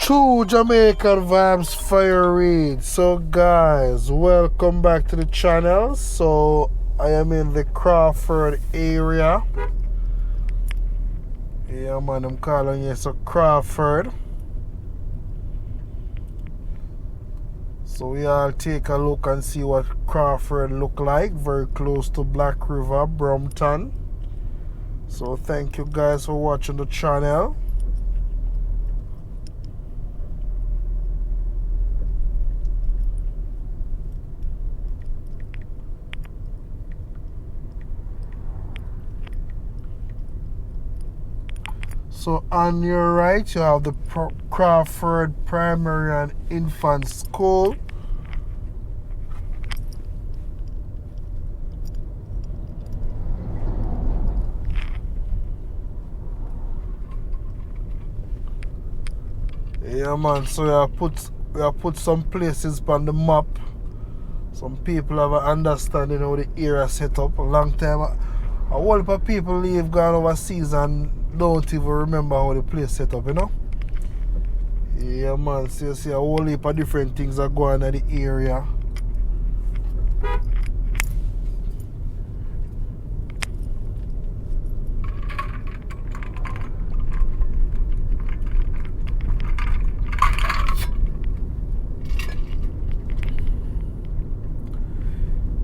True Jamaican vibes fire read. So guys, welcome back to the channel. So I am in the Crawford area. Yeah man, I'm calling it so Crawford. So we all take a look and see what Crawford look like. Very close to Black River, Brompton. So thank you guys for watching the channel. So on your right, you have the Crawford Primary and Infant School. Yeah man, so we have put some places on the map. Some people have an understanding how the area set up. A long time, a whole heap of people leave gone overseas and don't even remember how the place set up, you know? Yeah man, so you see a whole heap of different things are going on in the area.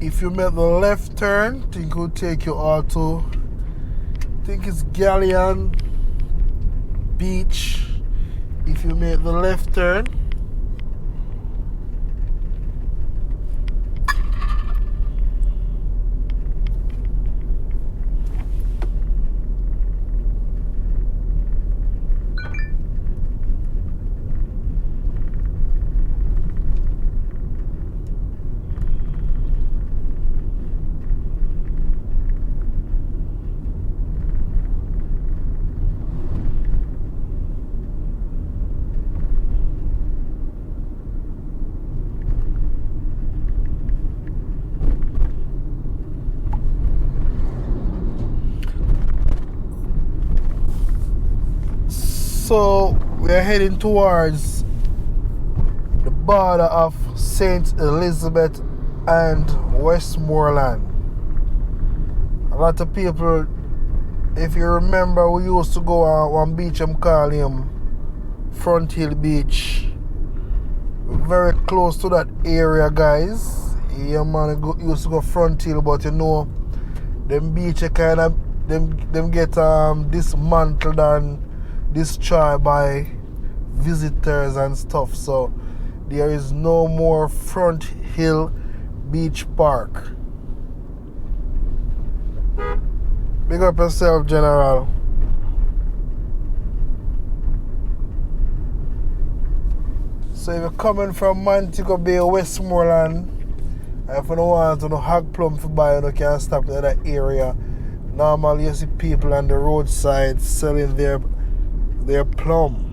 If you make the left turn, I think it will take you out to, I think it's Galleon Beach. If you make the left turn, so we're heading towards the border of St. Elizabeth and Westmoreland. A lot of people, if you remember, we used to go on one beach, I'm calling him Front Hill Beach. We're very close to that area, guys. Yeah man, used to go Front Hill, but you know, them beach kind of, them get dismantled and destroyed by visitors and stuff, so there is no more Front Hill Beach Park. Big up yourself, General. So if you're coming from Montego Bay, Westmoreland, and if you don't want to hog plum for buy, you can stop in that area. Normally you see people on the roadside selling their plum.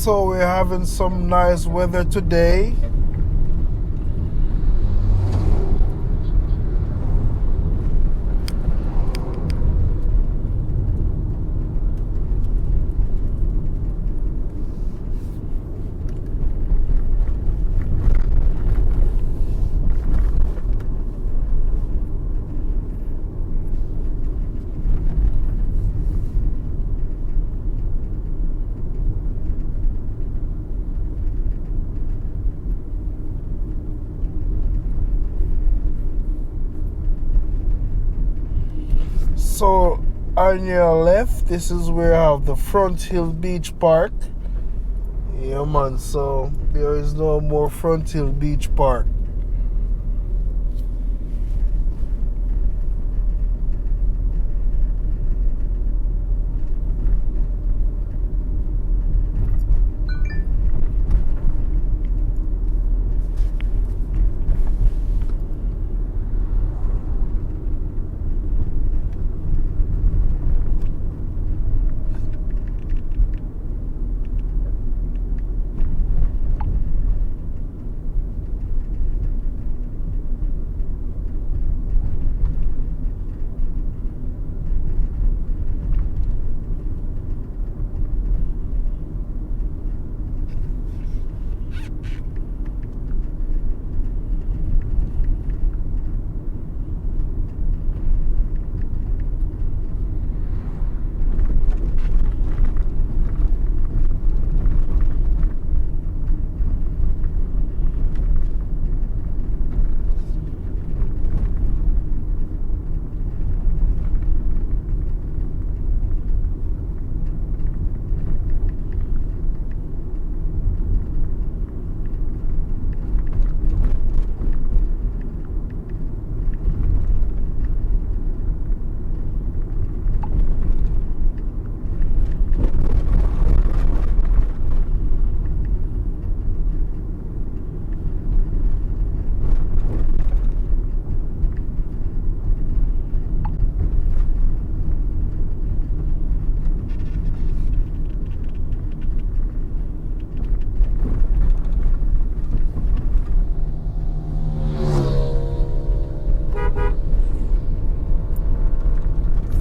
So we're having some nice weather today. So on your left, this is where I have the Front Hill Beach Park. Yeah man, so there is no more Front Hill Beach Park.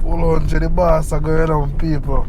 Full 100 the boss are going on, people.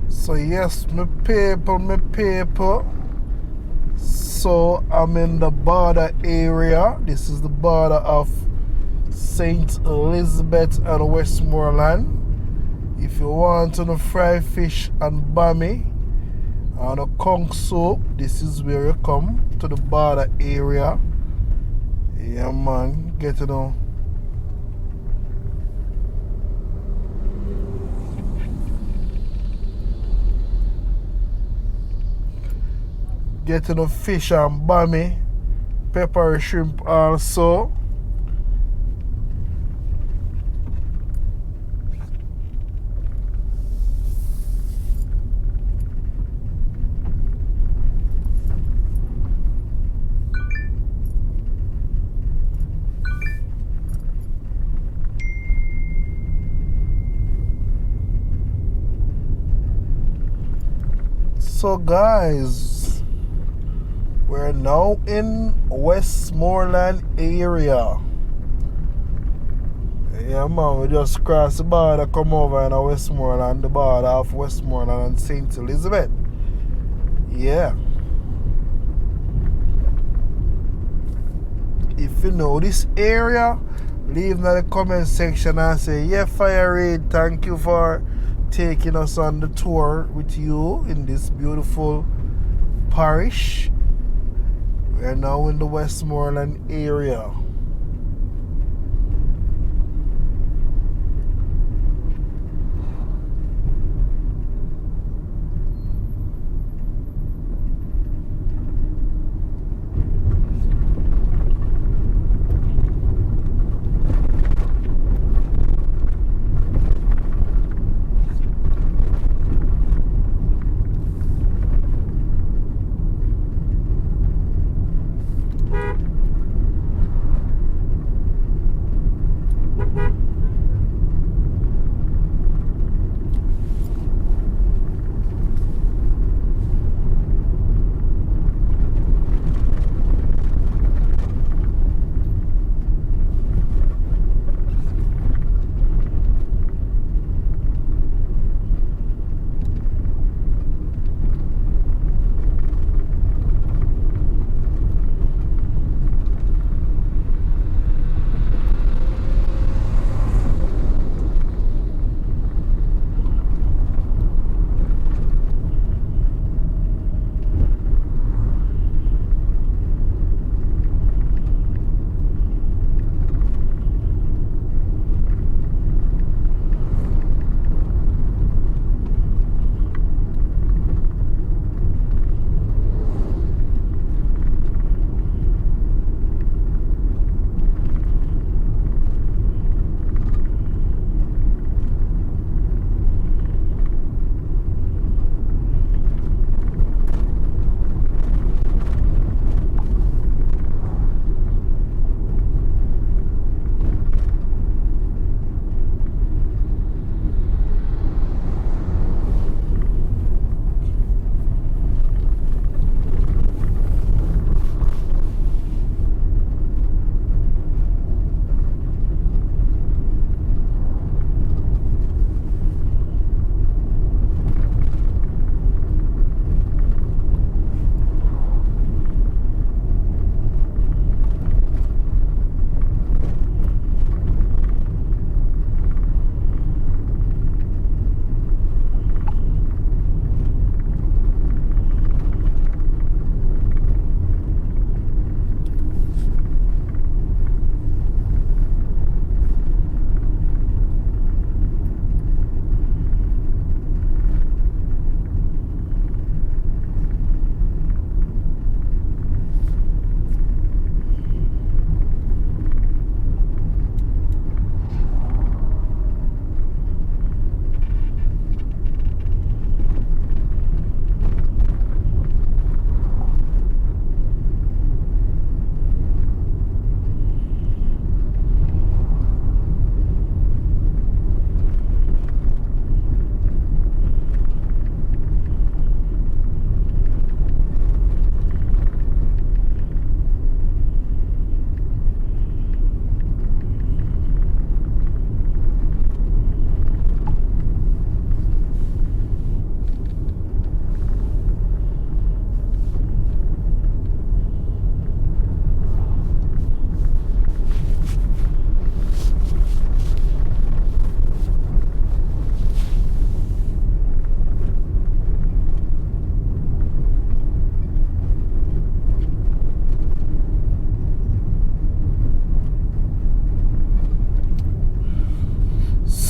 So yes, my people. So I'm in the border area. This is the border of St. Elizabeth and Westmoreland. If you want to fry fish and bami and a conch soup, this is where you come to the border area. Yeah man, get to know. Getting the fish and bami, pepper shrimp also. So guys, we're now in Westmoreland area. Yeah man, we just crossed the border, come over in Westmoreland, the border of Westmoreland and St. Elizabeth. Yeah. If you know this area, leave in the comment section and say, yeah, Fire Raid, thank you for taking us on the tour with you in this beautiful parish. We are now in the Westmoreland area.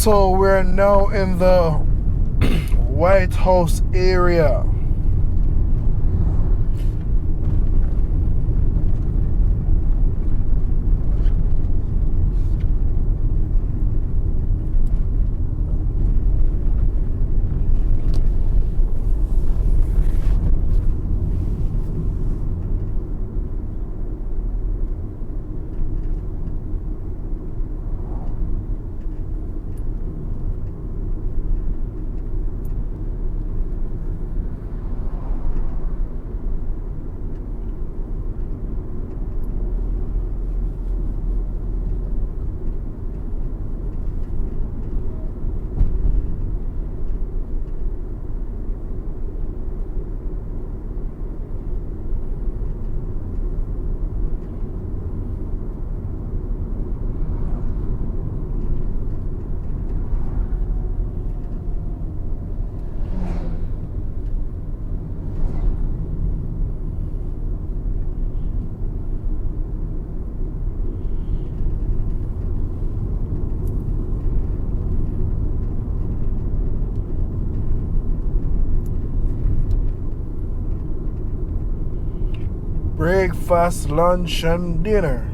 So we're now in the White House area. breakfast, lunch, and dinner.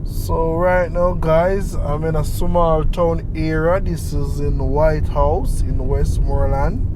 So right now guys, I'm in a small town area. This is in White House in Westmoreland.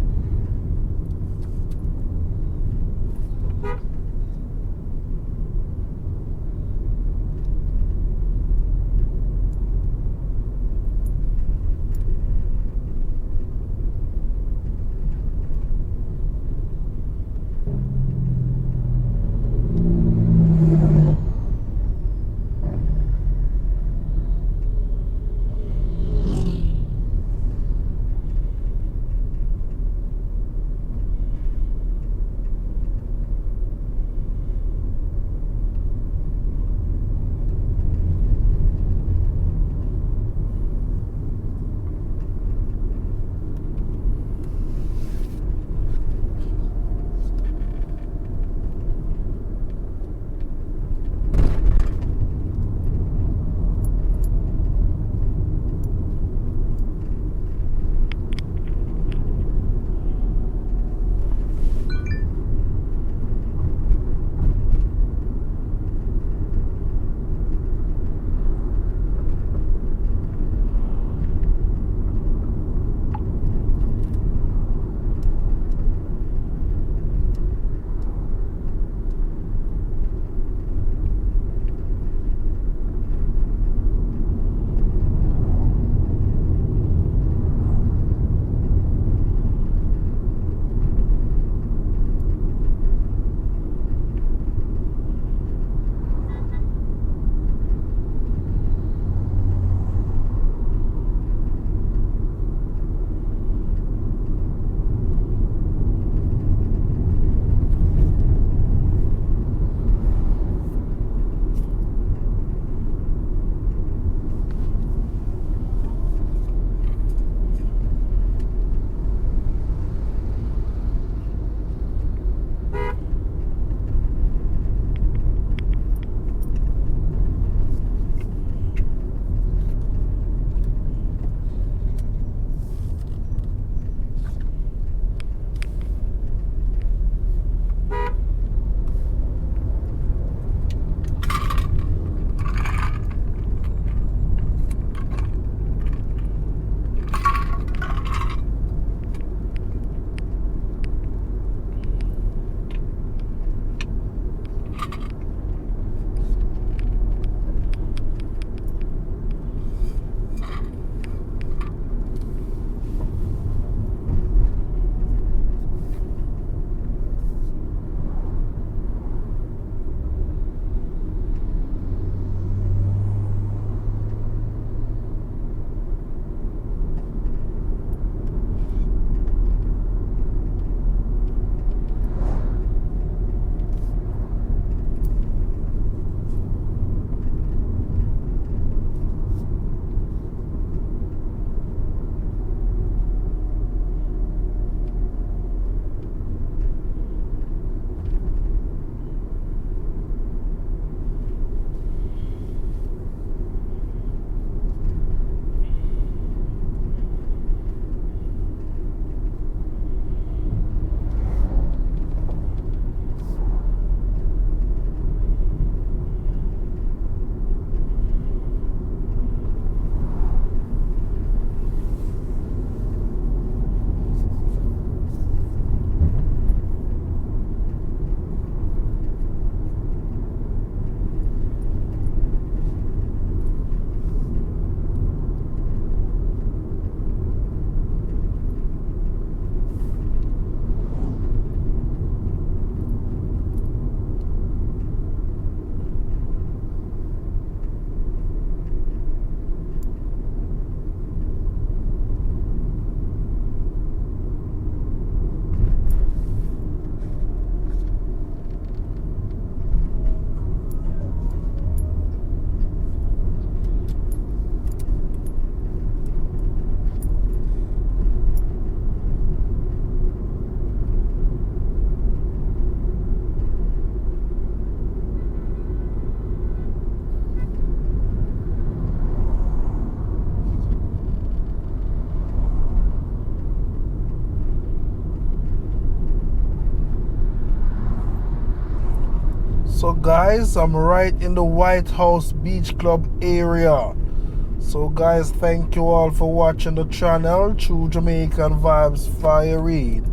So guys, I'm right in the White House Beach Club area. So guys, thank you all for watching the channel through Jamaican Vibes Fire Reid.